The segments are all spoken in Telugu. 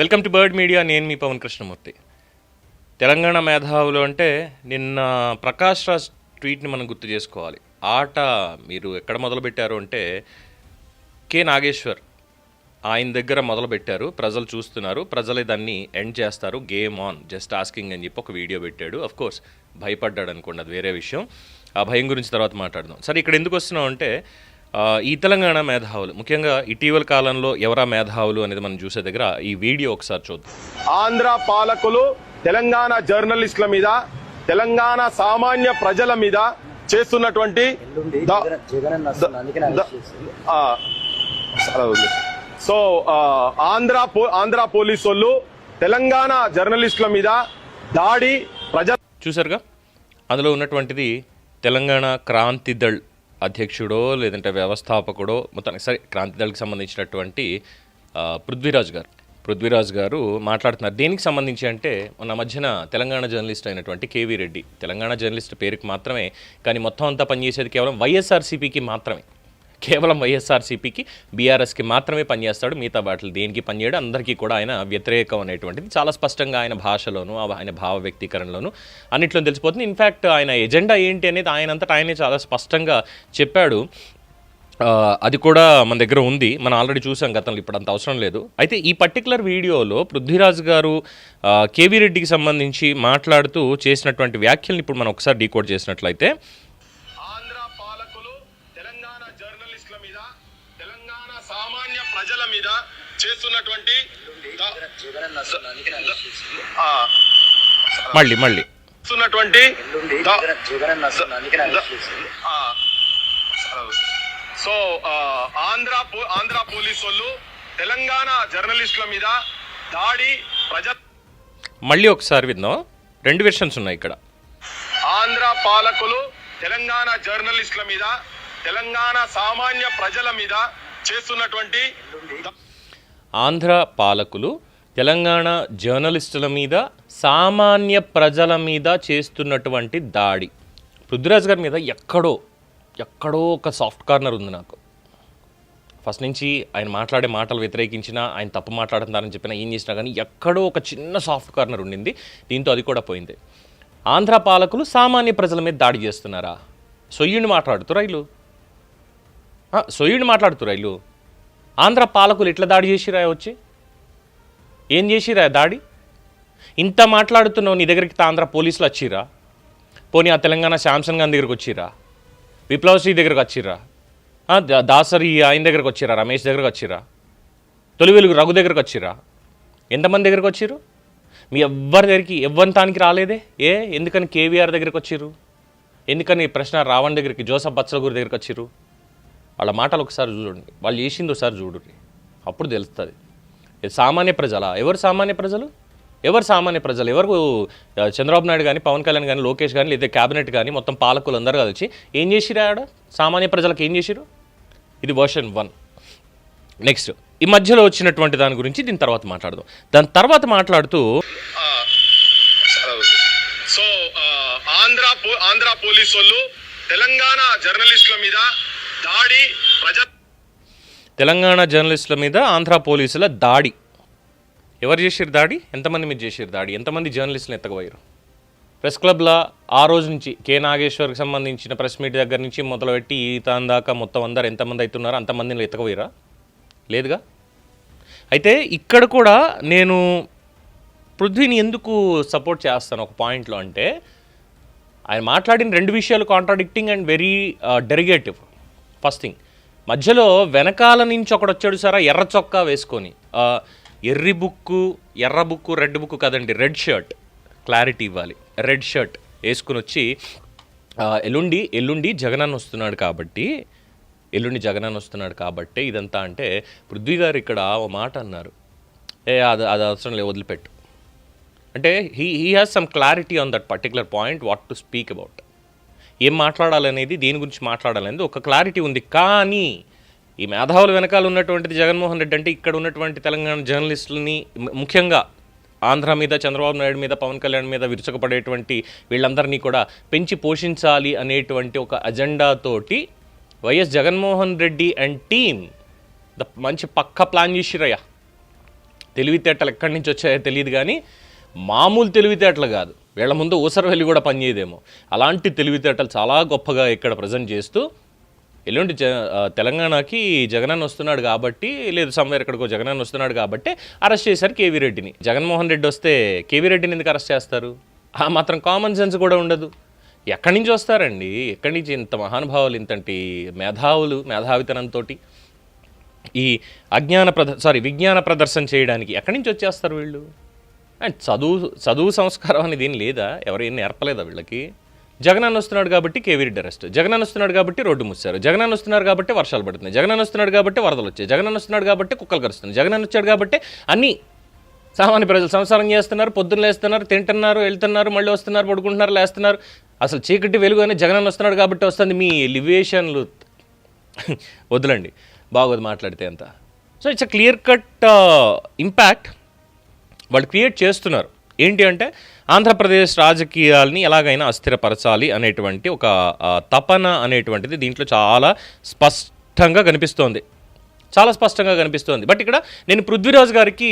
Welcome to bird media. నేను మీ పవన్ కృష్ణమూర్తి. తెలంగాణ మేధావులు అంటే నిన్న ప్రకాష్ రాజ్ ట్వీట్ని మనం గుర్తు చేసుకోవాలి. ఆట మీరు ఎక్కడ మొదలుపెట్టారు అంటే నాగేశ్వర్ ఆయన దగ్గర మొదలుపెట్టారు. ప్రజలు చూస్తున్నారు, ప్రజలే దాన్ని ఎండ్ చేస్తారు. గేమ్ ఆన్, జస్ట్ ఆస్కింగ్ అని చెప్పి ఒక వీడియో పెట్టాడు. అఫ్ కోర్స్ భయపడ్డాడు అనుకోండి, అది వేరే విషయం. ఆ భయం గురించి తర్వాత మాట్లాడదాం. సరే, ఇక్కడ ఎందుకు వస్తున్నాం అంటే ఈ తెలంగాణ మేధావులు, ముఖ్యంగా ఇటీవల కాలంలో ఎవరా మేధావులు అనేది మనం చూసే దగ్గర ఈ వీడియో ఒకసారి చూద్దాం. ఆంధ్ర పాలకులు తెలంగాణ జర్నలిస్టుల మీద, తెలంగాణ సామాన్య ప్రజల మీద చేస్తున్నటువంటి సో ఆంధ్ర పోలీసు వాళ్ళు తెలంగాణ జర్నలిస్టుల మీద దాడి చూసారుగా. అందులో ఉన్నటువంటిది తెలంగాణ క్రాంతి దళ్ అధ్యక్షుడో లేదంటే వ్యవస్థాపకుడో, మొత్తానికి సరే క్రాంతి దళకి సంబంధించినటువంటి పృథ్వీరాజ్ గారు మాట్లాడుతున్నారు. దేనికి సంబంధించి అంటే మొన్న మధ్యన తెలంగాణ జర్నలిస్ట్ అయినటువంటి కేవీ రెడ్డి, తెలంగాణ జర్నలిస్ట్ పేరుకి మాత్రమే, కానీ మొత్తం అంతా పనిచేసేది కేవలం వైఎస్ఆర్సీపీకి మాత్రమే. కేవలం వైఎస్ఆర్సీపీకి, బీఆర్ఎస్కి మాత్రమే పనిచేస్తాడు. మిగతా వాటిలు దేనికి పనిచేయడు. అందరికీ కూడా ఆయన వ్యతిరేకం అనేటువంటిది చాలా స్పష్టంగా ఆయన భాషలోను, ఆయన భావ వ్యక్తీకరణలోను అన్నిట్లో తెలిసిపోతుంది. ఇన్ఫ్యాక్ట్ ఆయన ఎజెండా ఏంటి అనేది ఆయనంతటా ఆయనే చాలా స్పష్టంగా చెప్పాడు. అది కూడా మన దగ్గర ఉంది, మనం ఆల్రెడీ చూసాం గతంలో, ఇప్పుడు అంత అవసరం లేదు. అయితే ఈ పర్టికులర్ వీడియోలో పృథ్వీరాజ్ గారు కేవీ రెడ్డికి సంబంధించి మాట్లాడుతూ చేసినటువంటి వ్యాఖ్యల్ని ఇప్పుడు మనం ఒకసారి డీకోడ్ చేసినట్లయితే, సామాన్య ప్రజల మీద చేస్తున్నటువంటి సో ఆంధ్ర పోలీసు వాళ్ళు తెలంగాణ జర్నలిస్టుల మీద దాడి మళ్ళీ ఒకసారి విందాం. రెండు వెర్షన్స్ ఉన్నాయి ఇక్కడ. ఆంధ్ర పాలకులు తెలంగాణ జర్నలిస్టుల మీద, తెలంగాణ సామాన్య ప్రజల మీద చేస్తున్నటువంటి ఆంధ్ర పాలకులు తెలంగాణ జర్నలిస్టుల మీద, సామాన్య ప్రజల మీద చేస్తున్నటువంటి దాడి. పృథ్వీరాజ్ గారి మీద ఎక్కడో ఒక సాఫ్ట్ కార్నర్ ఉంది నాకు. ఫస్ట్ నుంచి ఆయన మాట్లాడే మాటలు వ్యతిరేకించినా, ఆయన తప్పు మాట్లాడుతున్నారని చెప్పినా, ఏం చేసినా కానీ ఎక్కడో ఒక చిన్న సాఫ్ట్ కార్నర్ ఉండింది. దీంతో అది కూడా పోయింది. ఆంధ్ర పాలకులు సామాన్య ప్రజల మీద దాడి చేస్తున్నారా? సొయ్యుని మాట్లాడుతురా ఇల్లు. ఆంధ్ర పాలకులు ఎట్లా దాడి చేసిరా? వచ్చి ఏం చేసిరా దాడి? ఇంత మాట్లాడుతున్నావు, నీ దగ్గరికి ఆంధ్ర పోలీసులు వచ్చిరా? పోనీ ఆ తెలంగాణ శాంసన్ గారి దగ్గరకు వచ్చిరా? విప్లవశ్రీ దగ్గరకు వచ్చిరా? దాసరి ఆయన దగ్గరకు వచ్చిరా? రమేష్ దగ్గరకు వచ్చిరా? తొలి వెలుగు రఘు దగ్గరకు వచ్చిరా? ఎంతమంది దగ్గరకు వచ్చిరు? మీ ఎవ్వరి దగ్గరికి ఎవ్వంతానికి రాలేదే. ఎందుకని కేవీఆర్ దగ్గరకు వచ్చిరు? ఎందుకని ప్రశ్న రావణ్ దగ్గరికి, జోసఫ్ బత్సలగూరి దగ్గరికి వచ్చిరు? వాళ్ళ మాటలు ఒకసారి చూడండి, వాళ్ళు చేసింది ఒకసారి చూడండి, అప్పుడు తెలుస్తుంది. సామాన్య ప్రజలా? ఎవరు సామాన్య ప్రజలు? ఎవరు చంద్రబాబు నాయుడు కానీ, పవన్ కళ్యాణ్ కానీ, లోకేష్ కానీ, లేదా క్యాబినెట్ కానీ, మొత్తం పాలకులు అందరూ కలిసి ఏం చేసిరా? ఆడ సామాన్య ప్రజలకు ఏం చేసిరు? ఇది వర్షన్ 1. నెక్స్ట్ ఈ మధ్యలో వచ్చినటువంటి దాని గురించి దీని తర్వాత మాట్లాడదాం. దాని తర్వాత మాట్లాడుతూ సో ఆంధ్ర పోలీసు వాళ్ళు తెలంగాణ జర్నలిస్టుల మీద దాడి, తెలంగాణ జర్నలిస్టుల మీద ఆంధ్ర పోలీసుల దాడి. ఎవరు చేసిరు దాడి? ఎంతమంది మీద చేసిరు దాడి? ఎంతమంది జర్నలిస్టులు ఎత్తకపోయారు? ప్రెస్ క్లబ్లో ఆ రోజు నుంచి నాగేశ్వర్కి సంబంధించిన ప్రెస్ మీట్ దగ్గర నుంచి మొదలుపెట్టి ఈతాన్ దాకా మొత్తం అందరు ఎంతమంది అవుతున్నారో అంతమందిని ఎత్తకపోయారా? లేదుగా. అయితే ఇక్కడ కూడా నేను పృథ్వీని ఎందుకు సపోర్ట్ చేస్తాను ఒక పాయింట్లో అంటే, ఆయన మాట్లాడిన రెండు విషయాలు contradicting and very derogative. First thing, మధ్యలో వెనకాల నుంచి ఒకడు వచ్చాడు సారా, ఎర్ర చొక్కా వేసుకొని, ఎర్ర బుక్కు రెడ్ బుక్కు కదండి, రెడ్ షర్ట్, క్లారిటీ ఇవ్వాలి, రెడ్ షర్ట్ వేసుకుని వచ్చి ఎల్లుండి జగనన్న వస్తున్నాడు కాబట్టి ఇదంతా అంటే, పృథ్వీ గారు ఇక్కడ ఓ మాట అన్నారు, అది అవసరం లేదు, వదిలిపెట్టు అంటే he has some clarity on that particular point, what to speak about, ఏం మాట్లాడాలనేది, దేని గురించి మాట్లాడాలనేది ఒక క్లారిటీ ఉంది. కానీ ఈ మేధావుల వెనకాల ఉన్నటువంటిది జగన్మోహన్ రెడ్డి అంటే, ఇక్కడ ఉన్నటువంటి తెలంగాణ జర్నలిస్టులని, ముఖ్యంగా ఆంధ్ర మీద, చంద్రబాబు నాయుడు మీద, పవన్ కళ్యాణ్ మీద విరుచుకుపడేటువంటి వీళ్ళందరినీ కూడా పెంచి పోషించాలి అనేటువంటి ఒక అజెండాతోటి YS Jaganmohan Reddy and team మంచి పక్క ప్లాన్ చేసిరయ్యా. తెలివితేటలు ఎక్కడి నుంచి వచ్చాయో తెలియదు కానీ మామూలు తెలివితేటలు కాదు, వీళ్ళ ముందు ఊసర వెళ్ళి కూడా పనిచేయదేమో అలాంటి తెలివితేటలు చాలా గొప్పగా ఇక్కడ ప్రజెంట్ చేస్తూ ఎల్లుండి తెలంగాణకి జగనన్న వస్తున్నాడు కాబట్టి, లేదు సమ్వేర్ ఎక్కడికో జగనన్న వస్తున్నాడు కాబట్టి అరెస్ట్ చేశారు కేవీ రెడ్డిని. జగన్మోహన్ రెడ్డి వస్తే కేవీ రెడ్డిని ఎందుకు అరెస్ట్ చేస్తారు? ఆ మాత్రం కామన్ సెన్స్ కూడా ఉండదు. ఎక్కడి నుంచి వస్తారండి? ఎక్కడి నుంచి ఇంత మహానుభావులు, ఇంతటి మేధావులు, మేధావితనంతో ఈ విజ్ఞాన ప్రదర్శన చేయడానికి ఎక్కడి నుంచి వచ్చేస్తారు వీళ్ళు? అండ్ చదువు సంస్కారం అనేది ఏం లేదా? ఎవరేం నేర్పలేదా వీళ్ళకి? జగనన్న వస్తున్నాడు కాబట్టి కేవీ రెడ్డి అరెస్ట్, జగనన్న వస్తున్నాడు కాబట్టి రోడ్డు మూసారు, జగనన్న వస్తున్నారు కాబట్టి వర్షాలు పడుతున్నాయి, జగనన్న వస్తున్నాడు కాబట్టి వరదలు వచ్చాయి, జగనన్న వస్తున్నాడు కాబట్టి కుక్కలు కరుస్తున్నాయి, జగనన్న వచ్చాడు కాబట్టి అన్నీ సామాన్య ప్రజలు సంసారం చేస్తున్నారు, పొద్దున్న లేస్తున్నారు, తింటున్నారు, వెళ్తున్నారు, మళ్ళీ వస్తున్నారు, పడుకుంటున్నారు, లేస్తున్నారు. అసలు చీకటి వెలుగు అని జగనన్న వస్తున్నాడు కాబట్టి వస్తుంది. మీ ఎలివేషన్లు వదలండి, బాగోదు మాట్లాడితే అంత. So it's a clear cut impact వాళ్ళు క్రియేట్ చేస్తున్నారు. ఏంటి అంటే ఆంధ్రప్రదేశ్ రాజకీయాల్ని ఎలాగైనా అస్థిరపరచాలి అనేటువంటి ఒక తపన అనేటువంటిది దీంట్లో చాలా స్పష్టంగా కనిపిస్తోంది, చాలా స్పష్టంగా కనిపిస్తోంది. బట్ ఇక్కడ నేను పృథ్వీరాజ్ గారికి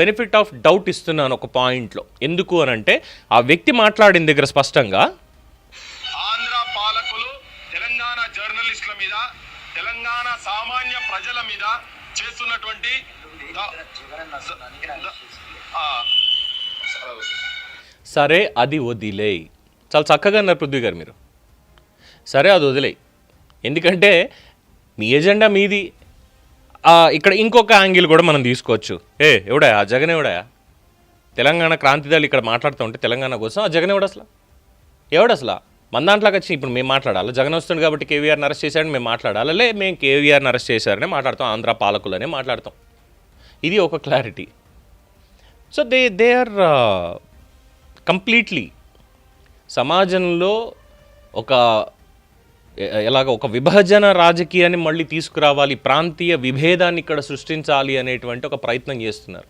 బెనిఫిట్ ఆఫ్ డౌట్ ఇస్తున్నాను ఒక పాయింట్లో. ఎందుకు అని అంటే ఆ వ్యక్తి మాట్లాడిన దగ్గర స్పష్టంగా ఆంధ్ర పాలకులు తెలంగాణ జర్నలిస్టుల మీద, తెలంగాణ సామాన్య ప్రజల మీద చేస్తున్నటువంటి సరే అది వదిలేయి, చాలా చక్కగా అన్నారు పృథ్వీ గారు మీరు. సరే అది వదిలేయి, ఎందుకంటే మీ ఎజెండా మీది. ఇక్కడ ఇంకొక యాంగిల్ కూడా మనం తీసుకోవచ్చు. ఎవడా ఆ జగన్? ఎవడా తెలంగాణ క్రాంతిదారులు ఇక్కడ మాట్లాడుతూ ఉంటే తెలంగాణ కోసం ఆ జగన్ ఎవడు అసలు? ఎవడు అసలు? మన దాంట్లోకి వచ్చి ఇప్పుడు మేము మాట్లాడాలి, జగన్ వస్తుంది కాబట్టి కేవీఆర్ని అరెస్ట్ చేశాడని మేము మాట్లాడాలి, లే మేము కేవీఆర్ని అరెస్ట్ చేశారనే మాట్లాడతాం, ఆంధ్ర పాలకులనే మాట్లాడతాం. ఇది ఒక clarity. So they are completely సమాజంలో ఒక విభజన రాజకీయాన్ని మళ్ళీ తీసుకురావాలి, ప్రాంతీయ విభేదాన్ని ఇక్కడ సృష్టించాలి అనేటువంటి ఒక ప్రయత్నం చేస్తున్నారు.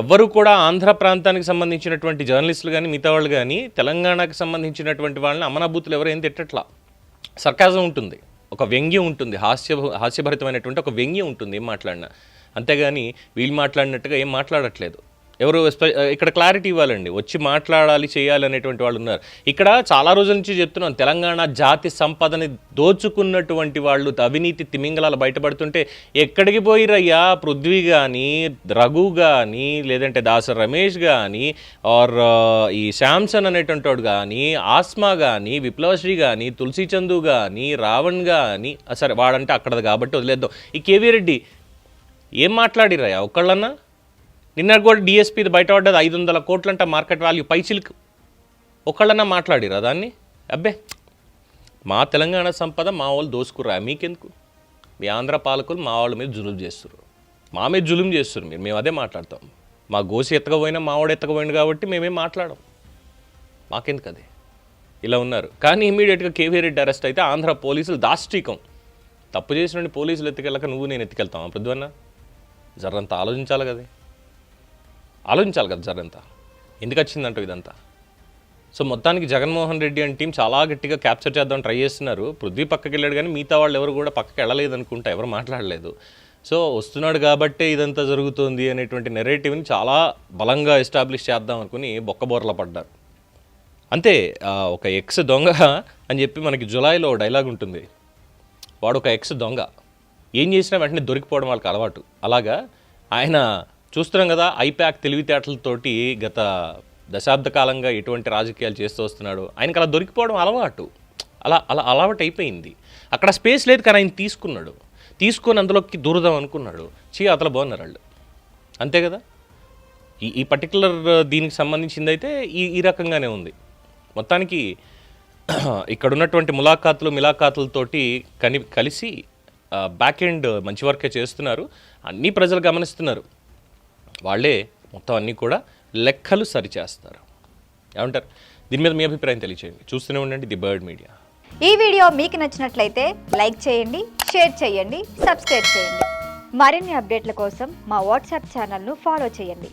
ఎవ్వరు కూడా ఆంధ్ర ప్రాంతానికి సంబంధించినటువంటి జర్నలిస్టులు కానీ మిగతా వాళ్ళు కానీ తెలంగాణకు సంబంధించినటువంటి వాళ్ళని అమనాభూతులు ఎవరు ఏం తిట్టట్లా. సర్కాజం ఉంటుంది, ఒక వ్యంగ్యం ఉంటుంది, హాస్యభరితమైనటువంటి ఒక వ్యంగ్యం ఉంటుంది ఏం మాట్లాడినా. అంతేగాని వీళ్ళు మాట్లాడినట్టుగా ఏం మాట్లాడట్లేదు. ఎవరు ఇక్కడ క్లారిటీ ఇవ్వాలండి, వచ్చి మాట్లాడాలి, చేయాలి అనేటువంటి వాళ్ళు ఉన్నారు. ఇక్కడ చాలా రోజుల నుంచి చెప్తున్నాను, తెలంగాణ జాతి సంపదని దోచుకున్నటువంటి వాళ్ళు అవినీతి తిమింగళాలు బయటపడుతుంటే ఎక్కడికి పోయిరయ్యా? పృథ్వీ కానీ, రఘు కానీ, లేదంటే దాసరి రమేష్ కానీ, ఆర్ ఈ శాంసన్ అనేటువంటి వాడు కానీ, ఆస్మా కానీ, విప్లవశ్రీ కానీ, తులసి చందు కానీ, రావణ్ కానీ, సరే వాడంటే అక్కడది కాబట్టి వదిలేద్దాం. ఈ కేవీ రెడ్డి ఏం మాట్లాడిరయ్యా ఒక్కళ్ళన్నా? నిన్న కూడా డిఎస్పీది బయటపడ్డది 500 కోట్లంట మార్కెట్ వాల్యూ, పైచిలకు. ఒకళ్ళన్నా మాట్లాడిరా దాన్ని? అబ్బే మా తెలంగాణ సంపద మా వాళ్ళు దోసుకురా, మీకెందుకు? మీ ఆంధ్ర పాలకులు మా వాళ్ళ మీద జులుం చేస్తున్నారు, మా మీద జులుం చేస్తున్నారు. మేము అదే మాట్లాడతాం. మా గోసి ఎత్తకపోయినా మావాడు ఎత్తకపోయింది కాబట్టి మేమేం మాట్లాడాం, మాకెందుకు అది? ఇలా ఉన్నారు. కానీ ఇమీడియట్గా కేవీ రెడ్డి అరెస్ట్ అయితే ఆంధ్ర పోలీసులు దాష్టీకం. తప్పు చేసిన పోలీసులు ఎత్తుకెళ్ళక నువ్వు నేను ఎత్తుకెళ్తామా పృథ్వన్న? జర్రంత ఆలోచించాలి కదా, జర్రంతా ఎందుకు వచ్చిందంట ఇదంతా. సో మొత్తానికి జగన్మోహన్ రెడ్డి అండ్ టీం చాలా గట్టిగా క్యాప్చర్ చేద్దామని ట్రై చేస్తున్నారు. పృథ్వీ పక్కకి వెళ్ళాడు కానీ మిగతా వాళ్ళు ఎవరు కూడా పక్కకి వెళ్ళలేదు అనుకుంటా, ఎవరు మాట్లాడలేదు. సో వస్తున్నాడు కాబట్టే ఇదంతా జరుగుతుంది అనేటువంటి నెరేటివ్ని చాలా బలంగా ఎస్టాబ్లిష్ చేద్దాం అనుకుని బొక్కబోర్ల పడ్డారు అంతే. ఒక ఎక్స్ దొంగ అని చెప్పి మనకి జులైలో డైలాగ్ ఉంటుంది. వాడు ఒక ఎక్స్ దొంగ, ఏం చేసినా వెంటనే దొరికిపోవడం వాళ్ళకి అలవాటు. అలాగా ఆయన చూస్తున్నాం కదా, ఐప్యాక్ తెలివితేటలతోటి గత దశాబ్ద కాలంగా ఎటువంటి రాజకీయాలు చేస్తూ వస్తున్నాడు. ఆయనకి అలా దొరికిపోవడం అలవాటు, అలా అలవాటు అయిపోయింది. అక్కడ స్పేస్ లేదు కానీ ఆయన తీసుకొని అందులోకి దూరదాం అనుకున్నాడు. అతల బాగున్నారు వాళ్ళు, అంతే కదా. ఈ పర్టికులర్ దీనికి సంబంధించింది అయితే ఈ రకంగానే ఉంది. మొత్తానికి ఇక్కడ ఉన్నటువంటి మిలాఖాతులతోటి కలిసి బ్యాక్ ఎండ్ మంచి వర్కే చేస్తున్నారు. అన్ని ప్రజలు గమనిస్తున్నారు, వాళ్ళే మొత్తం అన్నీ కూడా లెక్కలు సరిచేస్తారు. ఏమంటారు? దీని మీద మీ అభిప్రాయం తెలియచేయండి. చూస్తూనే ఉండండి ది బర్డ్ మీడియా. ఈ వీడియో మీకు నచ్చినట్లయితే లైక్ చేయండి, షేర్ చేయండి, సబ్స్క్రైబ్ చేయండి. మరిన్ని అప్డేట్ల కోసం మా వాట్సాప్ ఛానల్ను ఫాలో చేయండి.